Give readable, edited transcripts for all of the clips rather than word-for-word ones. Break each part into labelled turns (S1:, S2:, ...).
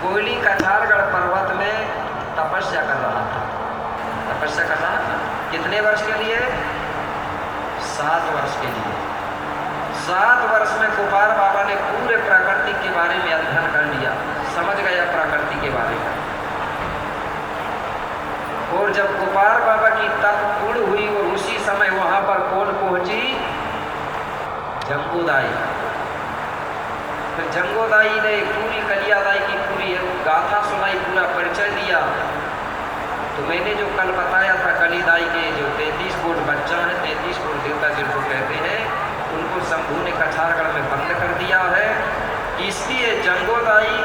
S1: कोयली कछारगढ़ पर्वत में तपस्या कर रहा था। तपस्या कर रहा था कितने वर्ष के लिए? 7 वर्ष के लिए। 7 वर्ष में गोपाल बाबा ने पूरे प्रकृति के बारे में अध्ययन कर लिया, समझ गया प्रकृति के बारे में। और जब गोपाल बाबा की तप पूर्ण हुई और उसी समय वहां पर कौन पहुंची? जंगोदाई। फिर जंगोदाई ने पूरी कलियादाई की पूरी गाथा सुनाई, पूरा परिचय दिया। तो मैंने जो कल बताया था कलिदाई के जो 33 कोट बच्चा है, 33 कोट देवता जिनको कहते हैं, उनको शंभू ने कछारगढ़ में बंद कर दिया है। इसलिए जंगोदाई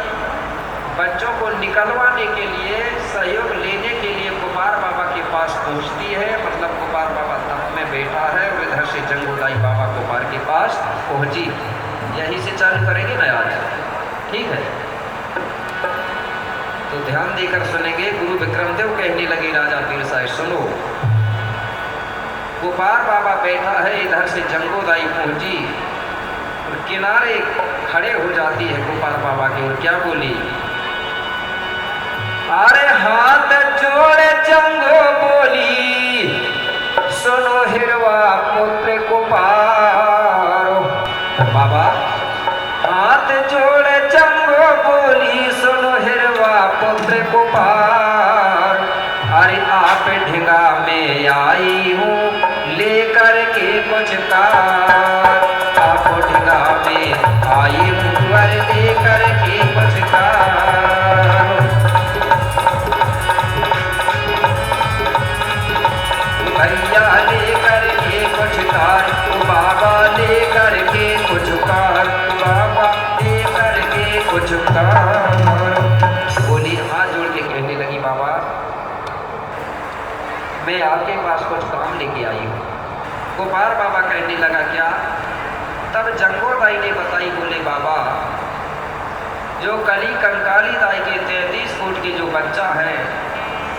S1: बच्चों को निकलवाने के लिए, सहयोग लेने के लिए गोपाल बाबा के पास पहुंचती है। मतलब गोपाल बाबा तप में बैठा है और इधर से जंगोदाई बाबा गोपाल के पास पहुंची। यहीं से चालू करेंगे ना आज, ठीक है? तो ध्यान देकर सुनेंगे। गुरु विक्रमदेव कहने लगे राजा पीर साहब, सुनो, गोपाल बाबा बैठा है, इधर से जंगोदाई पहुंची और किनारे खड़े हो जाती है गोपाल बाबा के और क्या बोली? अरे हाथ जोड़े जंगो बोली, सुनो हिरवा पुत्र गोपाल। बाबा हाथ जोड़े जंगो बोली, सुनो हिरवा पुत्र गोपाल। अरे आप ढिंगा में आई हूँ लेकर के कुछ कार। आप ढिंगा में आई हूँ लेकर के कुछ कार। भैया लेकर के कुछ कार, बाबा लेकर के कुछ कार, बाबा लेकर के कुछ कार। बोली हाथ जोड़ के कहने लगी, बाबा मैं आपके पास कुछ काम लेके आई हूँ। गोपाल बाबा कहने लगा क्या? तब जंगोदाई ने बताई, बोले बाबा जो कली कंकाली दाई के 33 फुट की जो बच्चा है,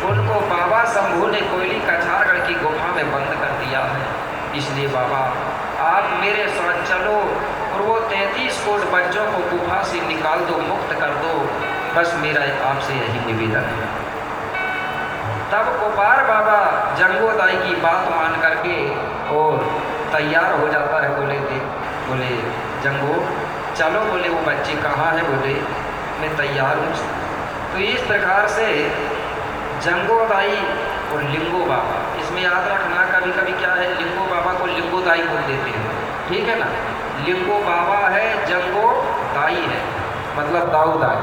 S1: उनको बाबा शंभू ने कोयली कछारगढ़ की गुफा में बंद कर दिया है। इसलिए बाबा आप मेरे साथ चलो और वो 33 कोट बच्चों को गुफा से निकाल दो, मुक्त कर दो। बस मेरा आपसे यही निवेदन है। तब गोपाल बाबा जंगोदाई की बात मान करके और तैयार हो जाता है। बोले जंगो चलो। बोले वो बच्चे कहाँ है? बोले मैं तैयार हूँ। तो इस प्रकार से जंगोदाई और लिंगो बाबा, इसमें याद रखना कभी कभी क्या है, लिंगो बाबा को लिंगोदाई बोल देते हैं, ठीक है ना? लिंगो बाबा है, जंगो दाई है, मतलब दाऊदाई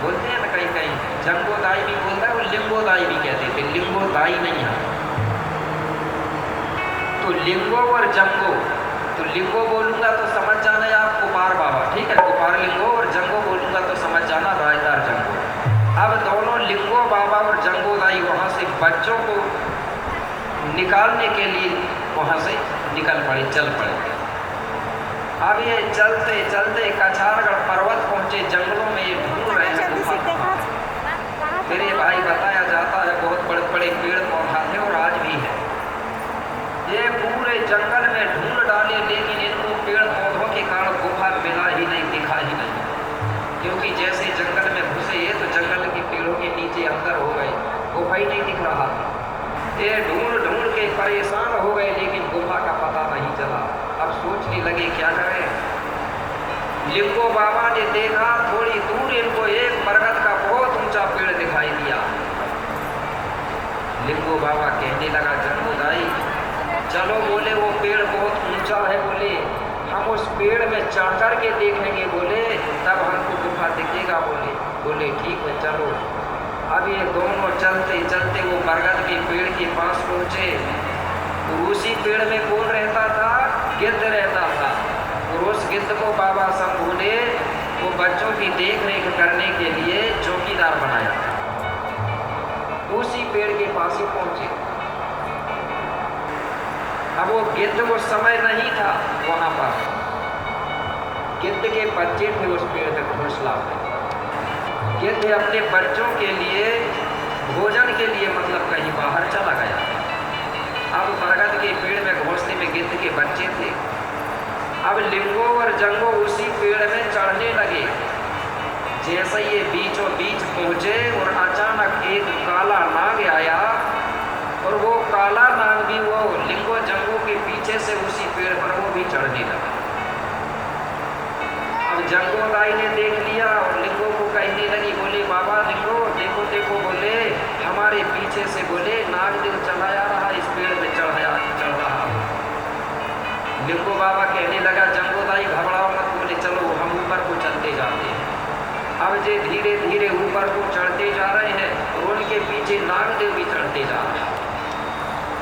S1: बोलते हैं ना कहीं कहीं। जंगोदाई भी बोलता है और लिंगोदाई भी कहते थे, लिंगोदाई नहीं है। तो लिंगो और जंगो, तो लिंगो बोलूंगा तो समझ जाना है आप गोपाल बाबा, ठीक है? गोपाल लिंगो, और जंगो बोलूंगा तो समझ जाना राजदार जंगो। अब दोनों लिंगो बाबा और जंगोदाई वहाँ से बच्चों को निकालने के लिए वहाँ से निकल पड़े, चल पड़े। अब ये चलते चलते कछारगढ़ पर्वत पहुँचे। जंगलों में ये ढूंढ रहे हैं गुफा। मेरे भाई बताया जाता है बहुत बड़े बड़े पेड़ पौधा थे और आज भी है। ये पूरे जंगल में ढूंढ डाले, लेकिन इनको पेड़ पौधों के कारण गुफा मिला ही नहीं, दिखा ही नहीं। क्योंकि जैसे जंगल में घुसे तो जंगल के पेड़ों के नीचे अंदर हो गए, गुफा ही नहीं दिख रहा था। ये ढूंढ ढूंढ के परेशान हो गए, लेकिन गुफा का पता नहीं चला। अब सोचने लगे क्या करें। लिंगो बाबा ने देखा थोड़ी दूर इनको एक बरगद का बहुत ऊंचा पेड़ दिखाई दिया। लिंगो बाबा कहने लगा जंगोदाई चलो। बोले वो पेड़ बहुत ऊंचा है, बोले हम उस पेड़ में चढ़ कर के देखेंगे, बोले तब हमको गुफा दिखेगा। बोले ठीक है चलो। अब ये दोनों चलते चलते वो बरगद के पेड़ के पास पहुँचे। उसी पेड़ में कौन रहता था? गिद्ध रहता था। और उस गिद्ध को बाबा शंभू ने वो बच्चों की देख रेख करने के लिए चौकीदार बनाया। उसी पेड़ के पास ही पहुँचे। अब वो गिद्ध को समय नहीं था वहाँ पर। गिद्ध के बच्चे थे उस पेड़ पे घोंसला पे। गिद्ध अपने बच्चों के लिए भोजन के लिए मतलब कहीं बाहर चला गया। अब बरगद के पेड़ में घोंसले में गिद्ध के बच्चे थे। अब लिंगो और जंगो उसी पेड़ में चढ़ने लगे। जैसे ये बीचों बीच पहुंचे और अचानक एक काला नाग आया और वो काला नाग भी वो लिंगो जंगो के पीछे से उसी पेड़ पर वो भी चढ़ने लगा। अब जंगोदाई ने देख लिया और लिंगो को कहने लगी, बोले बाबा लिंगो देखो देखो, बोले हमारे पीछे से बोले नागदेव चढ़ाया रहा, इस पेड़ में चढ़ रहा। लिंगो बाबा कहने लगा, जंगोदाई घबराओ मत, बोले चलो हम ऊपर को चलते जाते हैं। अब जे धीरे धीरे ऊपर को चढ़ते जा रहे हैं और उनके पीछे नागदेव भी चढ़ते जा रहे हैं।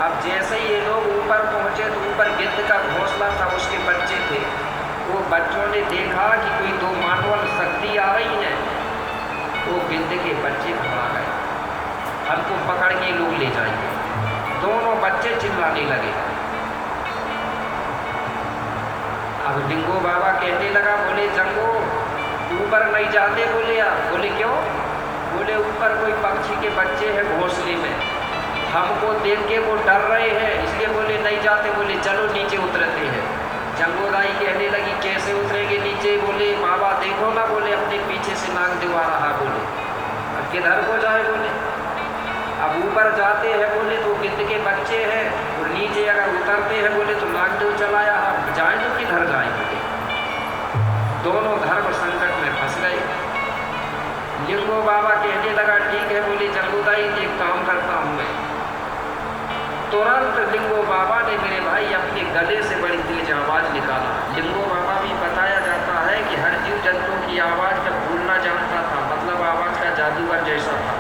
S1: अब जैसे ही ये लोग ऊपर पहुंचे तो ऊपर गिद्ध का घोंसला था, उसके बच्चे थे। वो बच्चों ने देखा कि कोई दो मानवल शक्ति आ रही है, तो गिद्ध के बच्चे घबरा गए, हमको पकड़ के लोग ले जाएंगे। दोनों बच्चे चिल्लाने लगे। अब लिंगो बाबा कहने लगा, बोले जंगो ऊपर नहीं जाते, बोले आप, बोले क्यों, बोले ऊपर कोई पक्षी के बच्चे हैं घोंसले में, हमको देख के वो डर रहे हैं, इसलिए बोले नहीं जाते, बोले चलो नीचे उतरते हैं। जंगोदाई कहने लगी, कैसे उतरेंगे नीचे, बोले बाबा देखो ना, बोले अपने पीछे से नागदेव आ रहा, बोले अब किधर को जाए, बोले अब ऊपर जाते हैं बोले तो गिद्ध के बच्चे हैं और नीचे अगर उतरते हैं बोले तो नागदेव चलाया, अब जाए तो किधर जाए, बोले दोनों धर्म संकट में फंस गए। लिंगो बाबा कहने लगा, ठीक है, बोले जंगोदाई एक काम करता हूँ मैं। तुरंत लिंगो बाबा ने मेरे भाई अपने गले से बड़ी तेज आवाज़ निकाला। लिंगो बाबा भी बताया जाता है कि हर जीव जंतु की आवाज़ का भूलना जानता था, मतलब आवाज़ का जादूगर जैसा था।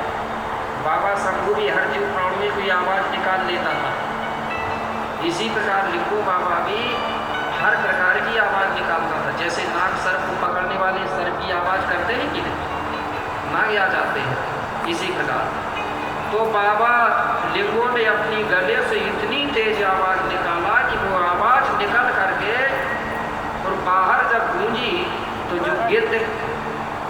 S1: बाबा शंभू भी हर जीव प्राण में कोई आवाज़ निकाल लेता था। इसी प्रकार लिंगो बाबा भी हर प्रकार की आवाज़ निकालता था। जैसे नाग सर्प को पकड़ने वाले सर्प की आवाज़ करते हैं कि नहीं, नाग आ जाते हैं, इसी प्रकार। तो बाबा लिंगो ने अपनी गले से इतनी तेज आवाज़ निकाला कि वो आवाज़ निकल करके और बाहर जब गूंजी तो जो गिद्ध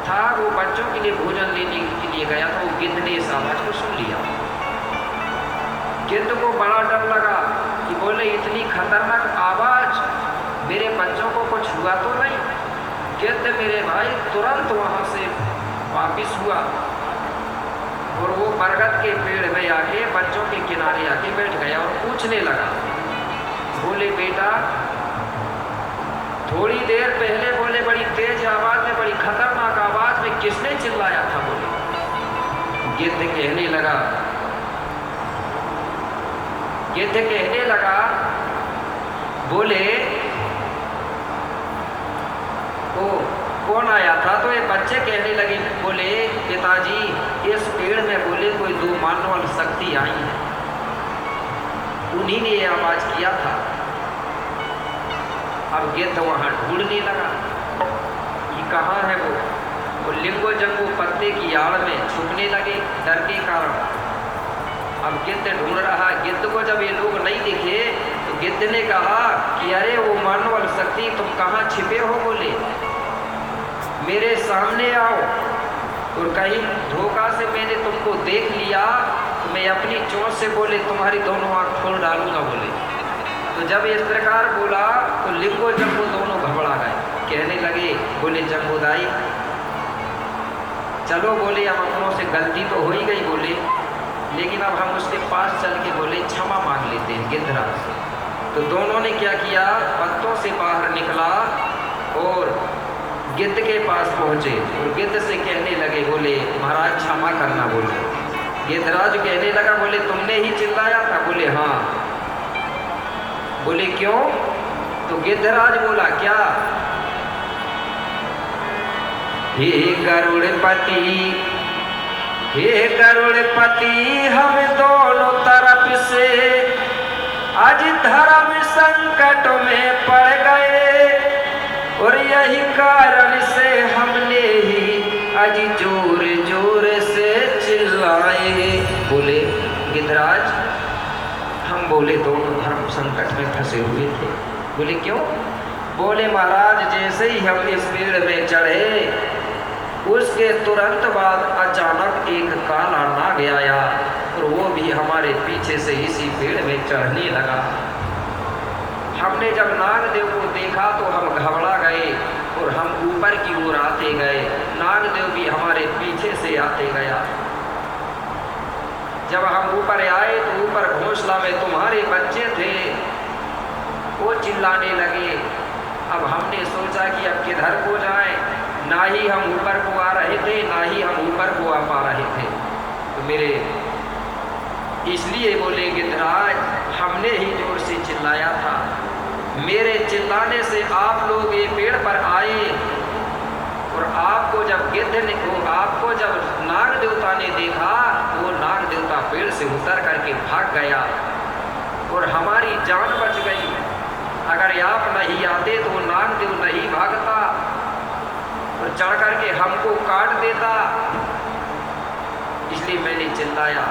S1: था वो बच्चों के लिए भोजन लेने के लिए गया था, वो गिद्ध ने इस आवाज़ को सुन लिया। गिद्ध को बड़ा डर लगा कि बोले इतनी खतरनाक आवाज़, मेरे बच्चों को कुछ हुआ तो नहीं। गिद्ध मेरे भाई तुरंत वहाँ से वापिस हुआ और वो बरगद के पेड़ में आके बच्चों के किनारे आके बैठ गया और पूछने लगा, बोले बेटा थोड़ी देर पहले बोले बड़ी तेज आवाज़ में, बड़ी खतरनाक आवाज़ में किसने चिल्लाया था, बोले। गिद्ध कहने लगा बोले ओ कौन आया था, तो ये बच्चे कहने लगे, बोले पिताजी इस पेड़ में बोले कोई दो मानवल शक्ति आई है, उन्हीं ने ये आवाज़ किया था। अब गिद्ध वहाँ ढूंढने लगा कि कहाँ है वो लिंगो जंगो पत्ते की आड़ में छुपने लगे डर के कारण। अब गिद्ध ढूंढ रहा, गिद्ध को जब ये लोग नहीं दिखे तो गिद्ध ने कहा कि अरे वो मानवल शक्ति तुम कहाँ छिपे हो, बोले मेरे सामने आओ, और कहीं धोखा से मैंने तुमको देख लिया तो मैं अपनी चोंच से बोले तुम्हारी दोनों आँख फोड़ डालूंगा, बोले। तो जब इस प्रकार बोला तो लिंगो जंगो दोनों घबरा गए, कहने लगे, बोले जंगोदाई चलो, बोले अब अपनों से गलती तो हो ही गई, बोले लेकिन अब हम उसके पास चल के बोले क्षमा मांग लेते हैं गिद्धराज से। तो दोनों ने क्या किया, पत्तों से बाहर निकला और गिद्ध के पास पहुँचे और गिद्ध से कहने लगे, बोले महाराज क्षमा करना, बोले। गिद्धराज कहने लगा, बोले तुमने ही चिल्लाया था, बोले हाँ। बोले क्यों, तो गिद्धराज बोला क्या, हे गरुड़पति हम दोनों तरफ से आज धर्म संकट में पड़ गए और यही कारण से हमने ही आज जोर जोर से चिल्लाए। बोले गिद्धराज हम बोले दोनों धर्म संकट में फंसे हुए थे। बोले क्यों, बोले महाराज जैसे ही हम इस पेड़ में चढ़े उसके तुरंत बाद अचानक एक काला नाग आया और वो भी हमारे पीछे से इसी पेड़ में चढ़ने लगा। हमने जब नागदेव को देखा तो हम घबरा गए और हम ऊपर की ओर आते गए, नागदेव भी हमारे पीछे से आते गया। जब हम ऊपर आए तो ऊपर घोंसला में तुम्हारे बच्चे थे, वो चिल्लाने लगे। अब हमने सोचा कि अब किधर को जाएं, ना ही हम ऊपर को आ रहे थे ना ही हम ऊपर को आ पा रहे थे। तो मेरे इसलिए बोले गिद्धराज, हमने ही जोर से चिल्लाया था, मेरे चिल्लाने से आप लोग ये पेड़ पर आए और आपको जब गिद्ध ने आपको जब नाग देवता ने देखा तो वो नाग देवता पेड़ से उतर करके भाग गया और हमारी जान बच गई। अगर आप नहीं आते तो वो नाग देव नहीं भागता और चढ़ करके हमको काट देता। इसलिए मैंने चिल्लाया।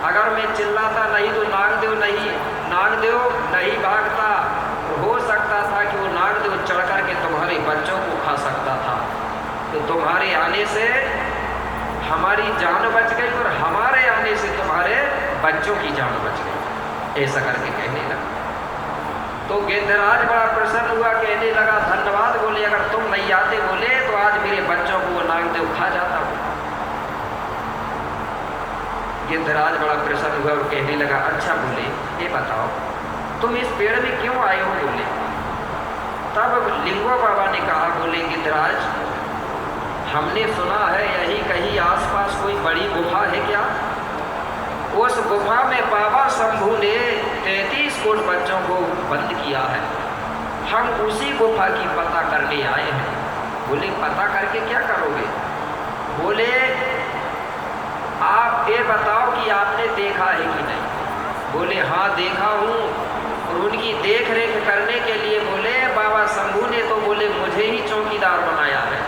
S1: अगर मैं चिल्लाता नहीं तो नागदेव नहीं भागता। हो सकता था कि वो नागदेव चढ़ करके तुम्हारे बच्चों को खा सकता था। तो तुम्हारे आने से हमारी जान बच गई और हमारे आने से तुम्हारे बच्चों की जान बच गई। ऐसा करके कहने लगा। तो गिद्धराज बड़ा प्रसन्न हुआ, कहने लगा धन्यवाद। बोले अगर तुम नहीं आते बोले तो आज मेरे बच्चों को वो नागदेव खा जाता। गिद्धराज बड़ा प्रसन्न हुआ और कहने लगा अच्छा बोले ये बताओ तुम इस पेड़ में क्यों आए हो। बोले तब लिंगो बाबा ने कहा, बोले गिद्धराज हमने सुना है यही कहीं आसपास कोई बड़ी गुफा है क्या। उस गुफा में बाबा शंभू ने 33 कोट बच्चों को बंद किया है। हम उसी गुफा की पता करने आए हैं। बोले पता करके क्या करोगे। बोले आप ये बताओ कि आपने देखा है कि नहीं। बोले हाँ देखा हूँ और उनकी देख रेख करने के लिए बोले बाबा शंभू ने तो बोले मुझे ही चौकीदार बनाया है।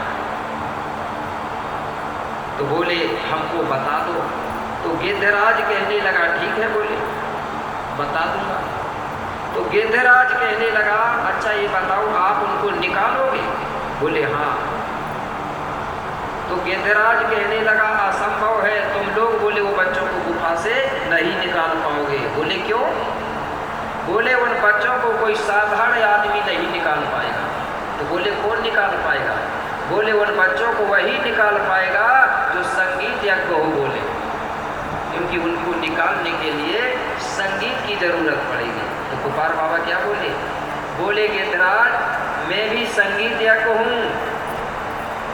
S1: तो बोले हमको बता दो। तो गिद्धराज कहने लगा ठीक है बोले बता दूंगा। तो गिद्धराज कहने लगा अच्छा ये बताओ आप उनको निकालोगे। बोले हाँ। तो गिद्धराज कहने लगा असंभव है, तुम लोग बोले वो बच्चों को गुफा से नहीं निकाल पाओगे। बोले क्यों। बोले उन बच्चों को कोई साधारण आदमी नहीं निकाल पाएगा। तो बोले कौन निकाल पाएगा। बोले उन बच्चों को वही निकाल पाएगा जो संगीत यज्ञ हो। बोले क्योंकि उनको निकालने के लिए संगीत की जरूरत पड़ेगी। तो गोपाल बाबा क्या बोले। बोले गिद्धराज मैं भी संगीत यज्ञ हूँ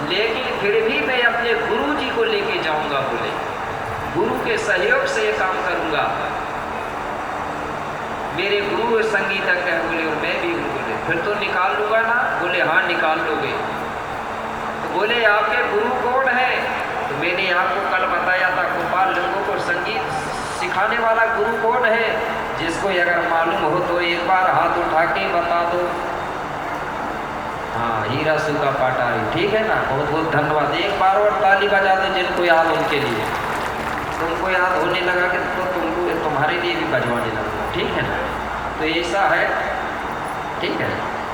S1: लेकिन फिर भी मैं अपने गुरु जी को लेके जाऊंगा। बोले गुरु के सहयोग से ये काम करूंगा। मेरे गुरु संगीतज्ञ है बोले और मैं भी हूँ। बोले फिर तो निकाल लूंगा ना। बोले हाँ निकाल लोगे। तो बोले आपके गुरु कौन है। तो मैंने आपको कल बताया था गोपाल लिंगो को संगीत सिखाने वाला गुरु कौन है। जिसको अगर मालूम हो तो एक बार हाथ उठा के बता दो। हाँ हीरा सुगा पाटारी ठीक है ना। बहुत बहुत धन्यवाद। एक बार और ताली बजा दो जिनको याद उनके लिए। तुमको याद होने लगा कि तो तुमको तुम्हारे लिए भी बजवाने लगा ठीक है ना। तो ऐसा है ठीक है।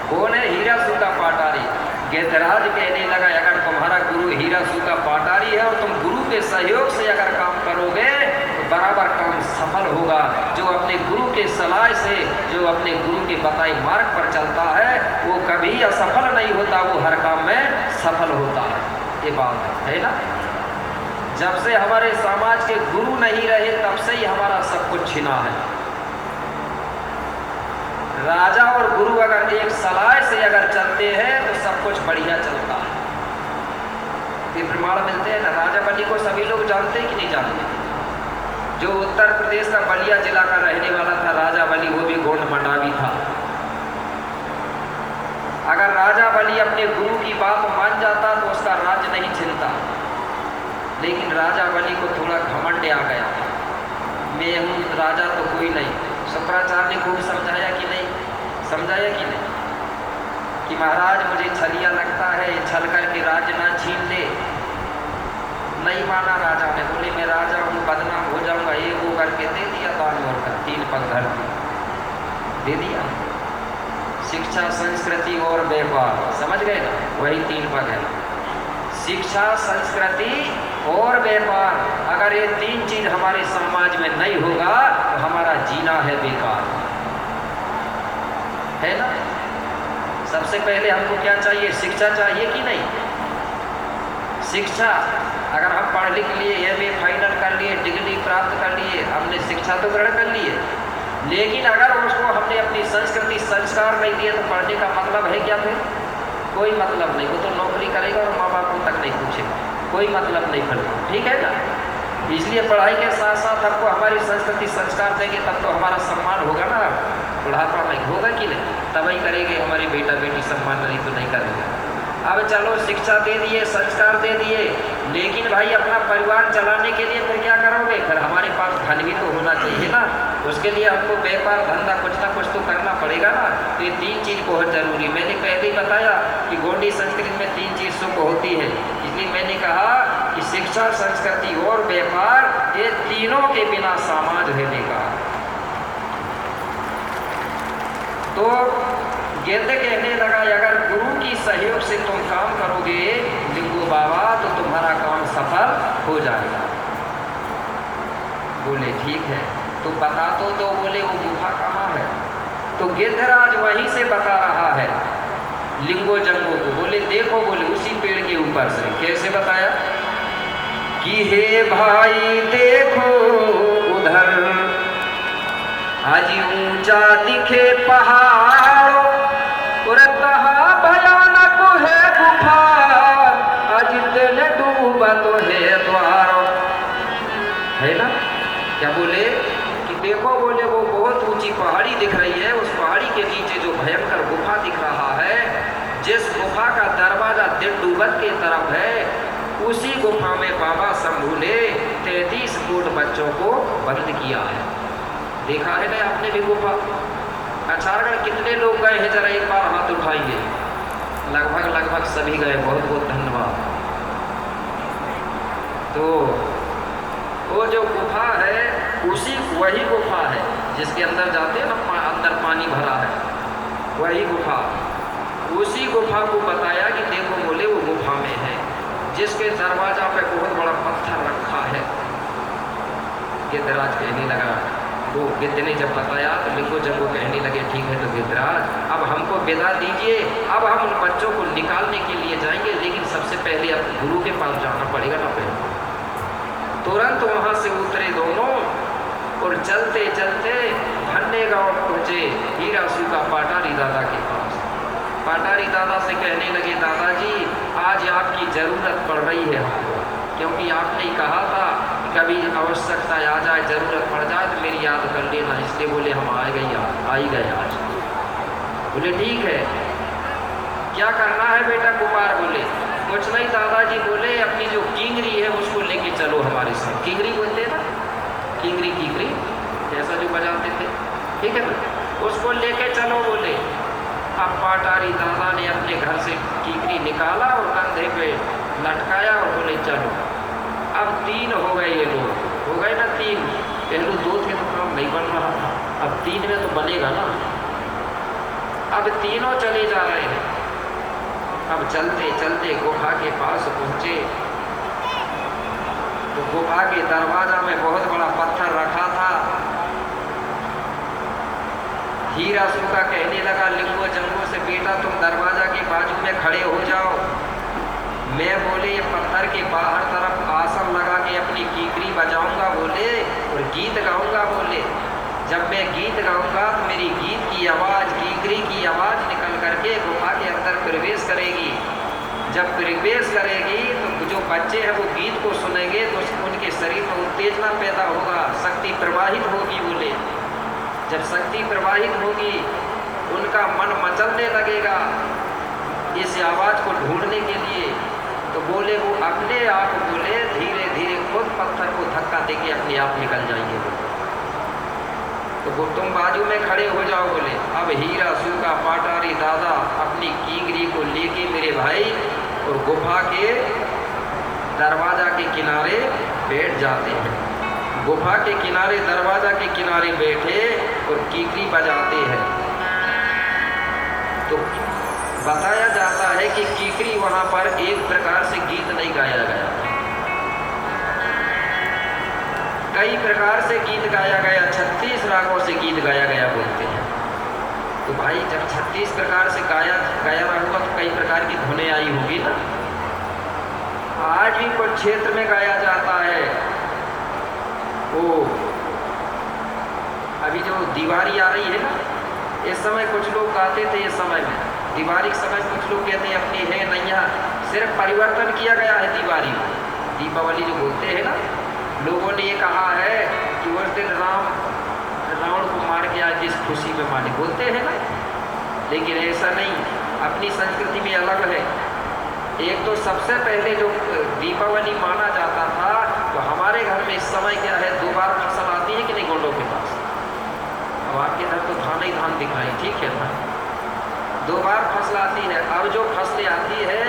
S1: कौन है हीरा सुगा पाटारी। गिद्धराज कहने लगा अगर तुम्हारा गुरु हीरा सुगा पाटारी है और तुम गुरु के सहयोग से अगर काम करोगे तो बराबर काम सफल होगा। जो अपने गुरु के सलाह से जो अपने गुरु के बताए मार्ग पर चलता है वो कभी असफल नहीं होता, वो हर काम में सफल होता है। ये बात है ना। जब से हमारे समाज के गुरु नहीं रहे तब से ही हमारा सब कुछ छिना है। राजा और गुरु अगर एक सलाह से अगर चलते हैं तो सब कुछ बढ़िया चलता है। ये प्रमाण मिलते हैं ना। राजा बलि को सभी लोग जानते हैं कि नहीं जानते। जो उत्तर प्रदेश का बलिया जिला का रहने वाला था राजा बलि, वो भी गोंड मंडावी था। अगर राजा बलि अपने गुरु की बात मान जाता तो उसका राज्य नहीं छिनता। लेकिन राजा बलि को थोड़ा घमंड आ गया। मैं हूँ राजा तो कोई नहीं। शुक्राचार्य ने खूब समझाया कि नहीं, समझाया कि नहीं कि महाराज मुझे छलिया लगता है, छल करके राज्य ना छीन ले। नहीं माना राजा ने। बोले मैं राजा हूँ बदनाम हो जाऊंगा। ये वो करके दे दिया दान का 3 पग धरती दे दिया। शिक्षा संस्कृति और व्यापार समझ गए ना। वही 3 पग है। शिक्षा संस्कृति और व्यापार। अगर ये 3 चीज हमारे समाज में नहीं होगा तो हमारा जीना है बेकार है ना। सबसे पहले हमको क्या चाहिए। शिक्षा चाहिए कि नहीं। शिक्षा अगर हम पढ़ लिख लिए, MA फाइनल कर लिए, डिग्री प्राप्त कर लिए, हमने शिक्षा तो ग्रहण कर लिए, लेकिन अगर उसको हमने अपनी संस्कृति संस्कार नहीं दिए तो पढ़ने का मतलब है क्या? फिर कोई मतलब नहीं। वो तो नौकरी करेगा और माँ बाप को तक नहीं पूछेगा, कोई मतलब नहीं फिर, ठीक है ना। इसलिए पढ़ाई के साथ साथ हमको हमारी संस्कृति संस्कार देंगे तब तो हमारा सम्मान होगा ना, बुढ़ापा में होगा कि नहीं, तभी करेंगे हमारे बेटा बेटी सम्मान, नहीं तो नहीं करेंगे। अब चलो शिक्षा दे दिए, संस्कार दे दिए, लेकिन भाई अपना परिवार चलाने के लिए फिर क्या करोगे? फिर हमारे पास धन भी तो होना चाहिए ना, उसके लिए हमको व्यापार धंधा कुछ ना कुछ तो करना पड़ेगा ना। तो ये 3 चीज़ बहुत ज़रूरी। मैंने पहले ही बताया कि गोंडी संस्कृति में 3 चीज़ सुख होती है, इसलिए मैंने कहा कि शिक्षा, संस्कृति और व्यापार, ये तीनों के बिना समाज रहने का। तो गेंद कहने लगा अगर गुरु की सहयोग से तुम काम करोगे लिंगो बाबा तो तुम्हारा काम सफल हो जाएगा। बोले ठीक है, तो बता तो बोले वो गुफा कहाँ है? तो गिद्धराज वहीं से बता रहा है लिंगो जंगो को। बोले देखो, बोले उसी पेड़ के ऊपर से। कैसे बताया कि हे भाई देखो उधर आज ऊंचा दिखे पहाड़ और तहा भयानक है गुफा, आज तेने डूबा तो है द्वार, है ना। क्या बोले कि देखो, बोले वो बहुत ऊंची पहाड़ी दिख रही है, उस पहाड़ी के नीचे जो भयंकर गुफा दिख रहा है, जिस गुफा का दरवाजा दिलडूबत की तरफ है, उसी गुफा में बाबा शंभू ने 33 कोट बच्चों को बंद किया है। देखा है ना आपने भी गुफा? अचारगढ़ कितने लोग गए हैं? जरा एक बार हाथ उठाइए। लगभग सभी गए, बहुत बहुत धन्यवाद। तो वो जो गुफा है वही गुफा है जिसके अंदर जाते हैं ना, अंदर पानी भरा है, वही गुफा। उसी गुफा को बताया कि देखो, बोले वो गुफा में है, जिसके दरवाजा पे बहुत बड़ा पत्थर रखा है। गिद्धराज कहने लगा, वो गिद्ध ने जब बताया तो लिंगो जंगो कहने लगे ठीक है तो गिद्धराज अब हमको विदा दीजिए, अब हम उन बच्चों को निकालने के लिए जाएंगे, लेकिन सबसे पहले अब गुरु के पास जाना पड़ेगा ना। पहले तुरंत वहाँ से उतरे दोनों और चलते चलते भन्ने गाँव पहुँचे हीरासू का पाटारी दादा के पास। पाटारी दादा से कहने लगे दादाजी आज आपकी ज़रूरत पड़ रही है हमको, क्योंकि आपने कहा था कभी आवश्यकता आ जाए, ज़रूरत पड़ जाए तो मेरी याद कर लेना, इसलिए बोले हम आ गए आज। बोले ठीक है, क्या करना है बेटा कुमार? बोले कुछ नहीं दादाजी, बोले अपनी जो किंगरी है उसको लेके चलो हमारे साथ। किंगरी बोलते हैं ना, किंगरी कीकरी ऐसा जो बजाते थे, ठीक है ना, उसको लेके चलो बोले। अब पाटारी दादा ने अपने घर से कीकरी निकाला और कंधे पे लटकाया और बोले चलो। अब 3 हो गए ये लोग, हो गए ना 3, पहले 2 थे तो काम नहीं बन रहा था, अब 3 में तो बनेगा ना। अब तीनों चले जा रहे हैं। अब चलते चलते गुफा के पास पहुँचे तो गुफा के दरवाजा में बहुत बड़ा पत्थर रखा था। हीरासू का कहने लगा लिंगो जंगो से बेटा तुम दरवाजा के बाजू में खड़े हो जाओ, मैं बोले ये पत्थर के बाहर तरफ आसन लगा के अपनी कीकरी बजाऊंगा बोले और गीत गाऊंगा बोले। जब मैं गीत गाऊंगा तो मेरी गीत की आवाज़, कीकरी की आवाज़ निकल करके गुफा के अंदर प्रवेश करेगी। जब प्रवेश करेगी तो जो बच्चे हैं वो गीत को सुनेंगे तो उनके शरीर में उत्तेजना पैदा होगा, शक्ति प्रवाहित होगी बोले। जब शक्ति प्रवाहित होगी उनका मन मचलने लगेगा इस आवाज़ को ढूंढने के लिए। तो बोले वो अपने आप बोले धीरे धीरे खुद पत्थर को धक्का देके अपने आप निकल जाएंगे बोले। तो वो तुम बाजू में खड़े हो जाओ बोले। अब हीरासू का पाटारी दादा अपनी कींगरी को लेके मेरे भाई और गुफा के दरवाजा के किनारे बैठ जाते हैं। गुफा के किनारे दरवाजा के किनारे बैठे और कीकरी बजाते हैं। तो बताया जाता है कि कीकरी वहाँ पर एक प्रकार से गीत नहीं गाया गया, कई प्रकार से गीत गाया गया, 36 रागों से गीत गाया गया बोलते हैं। तो भाई जब 36 प्रकार से गाया रहा होगा तो कई प्रकार की धुनें आई होगी ना। आज भी कुछ क्षेत्र में गाया जाता है। वो अभी जो दिवाली आ रही है ना, इस समय कुछ लोग गाते थे, इस समय में दिवाली के समय कुछ लोग कहते हैं अपनी है नैया, सिर्फ परिवर्तन किया गया है दिवाली में। दीपावली जो बोलते हैं ना, लोगों ने ये कहा है कि उस दिन रावण को मार के आज इस खुशी में माने, बोलते हैं ना, लेकिन ऐसा नहीं, अपनी संस्कृति में अलग है। एक तो सबसे पहले जो दीपावली माना जाता था, तो हमारे घर में इस समय क्या है, 2 बार फसल आती है कि नहीं गोंडों के पास। अब आपके घर तो धान ही धान दिख रही, ठीक है ना, 2 बार फसल आती है। अब जो फसलें आती है,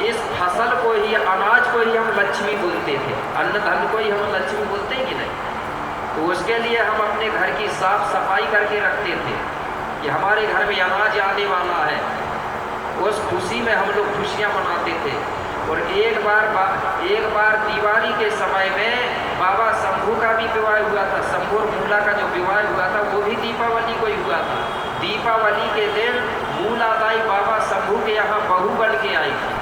S1: इस फसल को ही, अनाज को ही हम लक्ष्मी बोलते थे, अन्न धन को ही हम लक्ष्मी बोलते हैं कि नहीं। तो उसके लिए हम अपने घर की साफ सफाई करके रखते थे कि हमारे घर में अनाज आने वाला है। उस खुशी में हम लोग खुशियाँ मनाते थे। और एक बार दिवाली के समय में बाबा शंभू का भी विवाह हुआ था। शंभू और मूला का जो विवाह हुआ था वो भी दीपावली को ही हुआ था। दीपावली के दिन मूलादाई बाबा शंभू के यहाँ बहू बन के आई थी,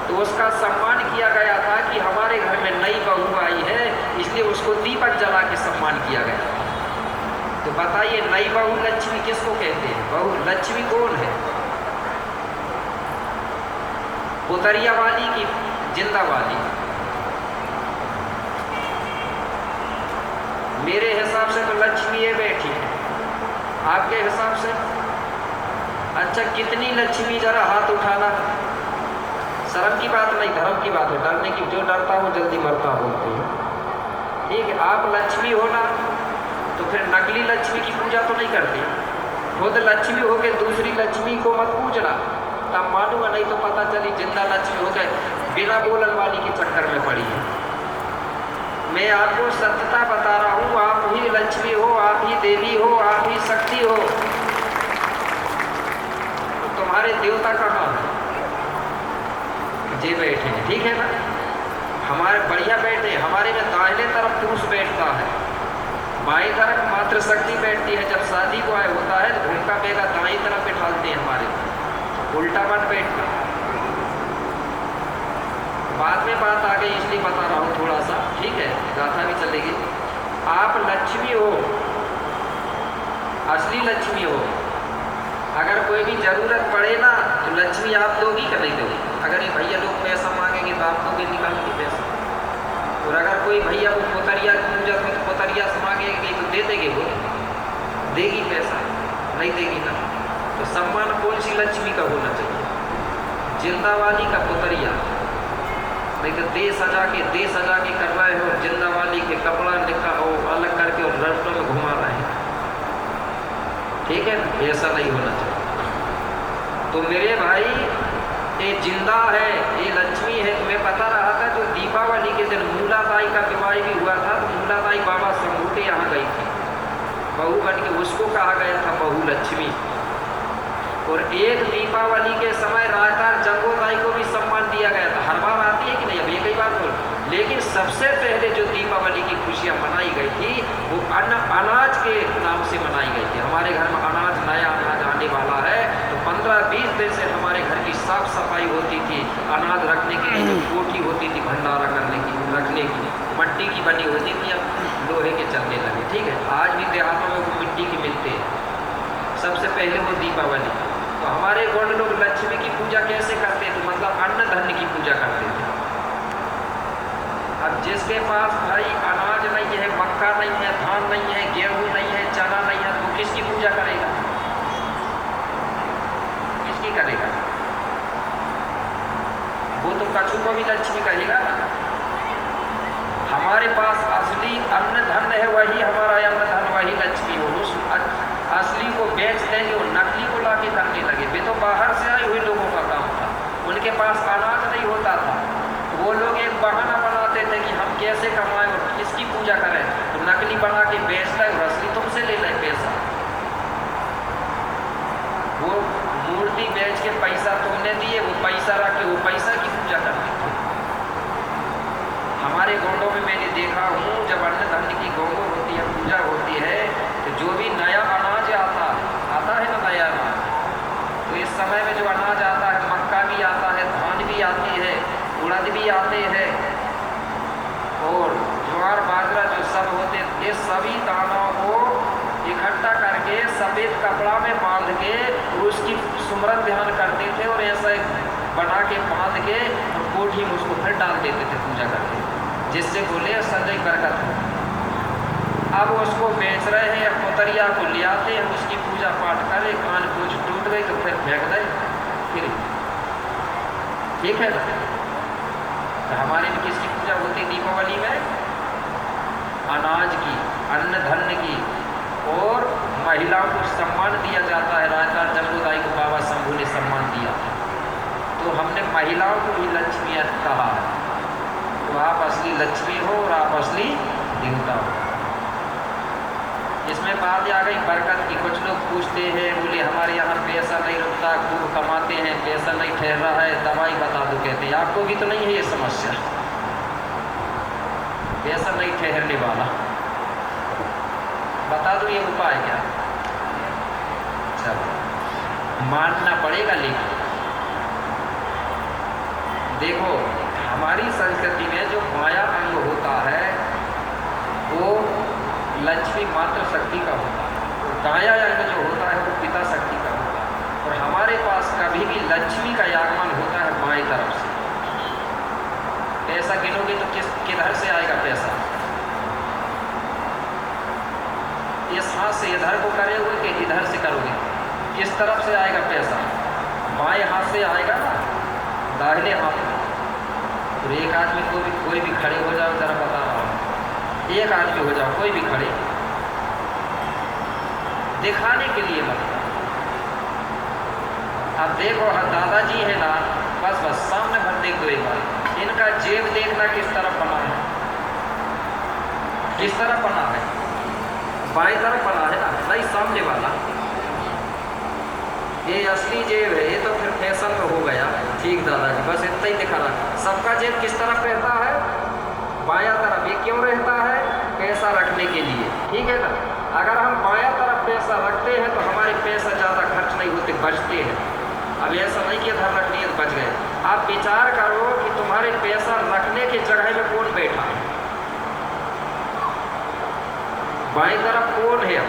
S1: तो उसका सम्मान किया गया था कि हमारे घर में नई बहू आई है, इसलिए उसको दीपक जला के सम्मान किया गया। तो बताइए, नई बहू लक्ष्मी किसको कहते हैं? बहू लक्ष्मी कौन है? उतरिया वाली की जिंदा वाली? मेरे हिसाब से तो लक्ष्मी ये बैठी है, आपके हिसाब से? अच्छा, कितनी लक्ष्मी, जरा हाथ उठाना। शर्म की बात नहीं, धर्म की बात है। डरने की, जो डरता हो जल्दी मरता बोलते हैं, ठीक है। आप लक्ष्मी हो ना, तो फिर नकली लक्ष्मी की पूजा तो नहीं करते। खुद लक्ष्मी हो के दूसरी लक्ष्मी को मत पूजना, तब मानूंगा, नहीं तो पता चली जिंदा लक्ष्मी हो गए, बिना बोलन वाली के चक्कर में पड़ी है। मैं आपको सत्यता बता रहा हूँ, आप ही लक्ष्मी हो, आप ही देवी हो, आप ही शक्ति हो। तो तुम्हारे देवता कहाँ है? जे बैठे हैं, ठीक है ना, हमारे बढ़िया बैठे। हमारे में दाहिने तरफ पुरुष बैठता है, बाएं तरफ मातृशक्ति बैठती है। जब शादी को आए होता है तो उनका बेगा दाएं तरफ बैठाते हैं हमारे, उल्टा मत बैठना। बाद में बात आ गई इसलिए बता रहा हूँ थोड़ा सा, ठीक है, गाथा भी चलेगी। आप लक्ष्मी हो, असली लक्ष्मी हो। अगर कोई भी जरूरत पड़े ना, तो लक्ष्मी आप दोगी कि नहीं दोगी? अगर ये भैया लोग पैसा मांगेंगे तो आप दोगे निकाल के पैसा। और अगर कोई भैया वो पोतरिया की पूजा की पोतरिया से मांगेंगे तो दे देंगे, वो देगी पैसा? नहीं देगी ना। तो सम्मान कौन सी लक्ष्मी का होना चाहिए? जिंदा वाली का पोतरिया? नहीं तो दे सजा के कर रहे हो, जिंदा वाली के कपड़ा अलग करके और रस्टों में घुमा रहे हैं, ठीक है, ऐसा नहीं होना चाहिए। तो मेरे भाई, ये जिंदा है, ये लक्ष्मी है। मैं बता रहा था जो दीपावली के दिन मूलाबाई का विवाह भी हुआ था, तो मूलाबाई बाबा शंभू के यहाँ गई थी बहू बन के, उसको कहा गया था बहू लक्ष्मी। और एक दीपावली के समय राजदार जंगोबाई को भी सम्मान दिया गया था। हर बार आती है कि नहीं, अब ये कई बार बोल, लेकिन सबसे पहले जो दीपावली की खुशियाँ मनाई गई थी वो अनाज के नाम से मनाई गई थी। हमारे घर में अनाज, नया अनाज आने वाला है, तो 15-20 दिन से हमारे घर की साफ सफाई होती थी। अनाज रखने के लिए जो कोठी होती थी भंडारा करने की, रखने की, मिट्टी की बनी होती थी, अब लोहे के चलने लगे, ठीक है। आज भी देहातों में वो मिट्टी के मिलते हैं। सबसे पहले वो दीपावली। तो हमारे गोंड लोग लक्ष्मी की पूजा कैसे करते थे? मतलब अन्न धन की पूजा करते थे। अब जिसके पास भाई अनाज नहीं है, मक्का नहीं है, धान नहीं है, गेहूं नहीं है, चना नहीं है, तो किसकी पूजा करेगा? किसकी करेगा? वो तो कछु को भी लक्ष्मी कहेगा ना। हमारे पास असली अन्न धन है, वही हमारा अन्न धन, वही लक्ष्मी हो। उस असली को बेच देंगे और नकली को लाके करने लगे। वे तो बाहर से आए हुए लोगों का काम था, उनके पास अनाज नहीं होता था, तो वो लोग एक बहाना बनाते थे कि हम कैसे कमाएं और किसकी पूजा करें, तो नकली बना के बेच लें और असली तुमसे ले लें पैसा। वो मूर्ति बेच के पैसा तुमने दिए, वो पैसा रख के वो पैसा की पूजा करते थे। हमारे गोंडों में मैंने देखा हूँ, जब अन्न धन की गोंगो होती है, पूजा होती है, तो जो भी नया अनाज आता है ना, नया अनाज, तो इस समय में जो अनाज आता है, मक्का भी आता है, धान भी आती है, उड़द भी आते हैं और ज्वार बाजरा जो सब होते, ये सभी दानों को इकट्ठा करके सफ़ेद कपड़ा में बांध के उसकी सुमरन ध्यान करते थे और ऐसा बना के बांध के और कोठी में उसको फिर डाल देते थे पूजा करके, जिससे बोले संजय बरकत हो। अब उसको बेच रहे हैं, पुतरिया को ले आते हैं, उसकी पूजा पाठ करे, कान पूछ टूट गई तो फिर फेंक दे फिर, ठीक है ना। तो हमारे में किसकी पूजा होती है दीपावली में? अनाज की, अन्न धन्य की, और महिलाओं को सम्मान दिया जाता है। राजदार जम्बूदाई को बाबा शंभू ने सम्मान दिया, तो हमने महिलाओं को भी लक्ष्मी कहा है। तो आप असली लक्ष्मी हो और आप असली देवता हो। इसमें बात आ गई बरकत की। कुछ लोग पूछते हैं, बोले हमारे यहाँ पैसा नहीं रुकता, खूब कमाते हैं, पैसा नहीं ठहर रहा है, दवाई बता दो। कहते हैं आपको भी तो नहीं है ये समस्या, पैसा नहीं ठहरने वाला, बता दो ये उपाय क्या? चलो मानना पड़ेगा। लेकिन देखो हमारी संस्कृति में जो माया अंग होता है वो लक्ष्मी मातृ शक्ति का होता है, और काया अंग जो होता है वो पिता शक्ति का होता है। और हमारे पास कभी भी लक्ष्मी का आगमन होता है बाएं तरफ से। पैसा गिनोगे तो किधर से आएगा पैसा? इस हाथ से इधर को करोगे कि इधर से करोगे? किस तरफ से आएगा पैसा? बाएं हाथ से आएगा ना, दाहिने हाथ में। तो एक आदमी को भी, कोई भी खड़े हो जाओ, जरा बता रहा हूँ, एक आदमी हो जाओ, कोई भी खड़े, दिखाने के लिए मतलब। अब देखो हाँ दादाजी है ना, बस सामने भर देख दो एक बार, इनका जेब देखना किस तरफ बना है, किस तरफ बना है? बाएं तरफ बना है ना, नहीं सामने वाला। ये असली जेब है, ये तो फिर फैशन में हो गया। ठीक दादाजी, बस इतना ही दिखा रहा। सबका जेब किस तरफ रहता है? बायां तरफ। ये क्यों रहता है? पैसा रखने के लिए, ठीक है ना। अगर हम बायां तरफ पैसा रखते हैं तो हमारे पैसा ज़्यादा खर्च नहीं होते, बचते हैं। अब ऐसा नहीं कि इधर रख लिए तो बच गए। आप विचार करो कि तुम्हारे पैसा रखने की जगह में कौन बैठा है? बाएं तरफ कौन है?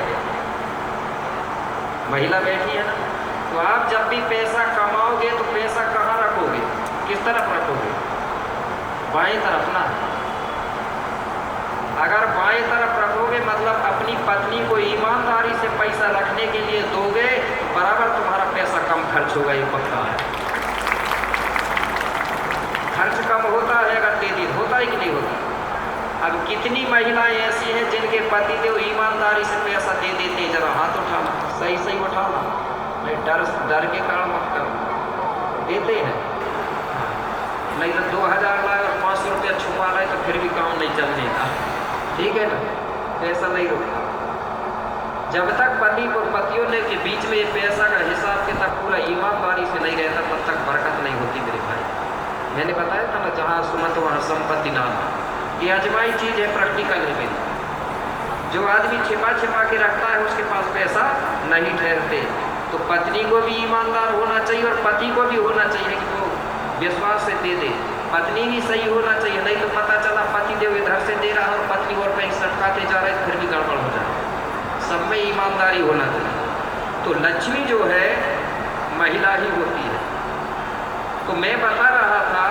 S1: महिला बैठी है ना। तो आप जब भी पैसा कमाओगे तो पैसा कहाँ रखोगे? किस तरफ रखोगे? बाएं तरफ ना। अगर बाएं तरफ रखोगे मतलब अपनी पत्नी को ईमानदारी से पैसा रखने के लिए दोगे, बराबर तुम्हारा पैसा कम खर्च होगा, ये पक्का है। खर्च कम होता है अगर दे दी, होता है कि नहीं होता? अब कितनी महिलाएं ऐसी हैं जिनके पति देव ईमानदारी से पैसा दे देते हैं? जरा हाथ उठाना, सही सही उठाना, नहीं डर के कारण मत करो, देते हैं। नहीं तो 2000 लाए और 500 रुपया छुपा रहे तो फिर भी काम नहीं चलने का, ठीक है ना। पैसा नहीं रुकता जब तक पति और पतियों के बीच में ये पैसा का हिसाब किताब पूरा ईमानदारी से नहीं रहता, तब तक बरकत नहीं होती मेरे भाई। मैंने बताया था ना, जहाँ सुमत वहाँ संपत्ति नाम, ये अजमाई चीज़ है, प्रैक्टिकल है मेरी। जो आदमी छिपा छिपा के रखता है उसके पास पैसा नहीं ठहरते। तो पत्नी को भी ईमानदार होना चाहिए और पति को भी होना चाहिए कि वो विश्वास से दे दे। पत्नी भी सही होना चाहिए, नहीं तो पता चला पति देव इधर से दे रहा है और पत्नी और कहीं सटकाते जा रहे फिर भी गड़बड़ हो जाए। सब में ईमानदारी होना चाहिए। तो लक्ष्मी जो है महिला ही होती है। तो मैं बता रहा था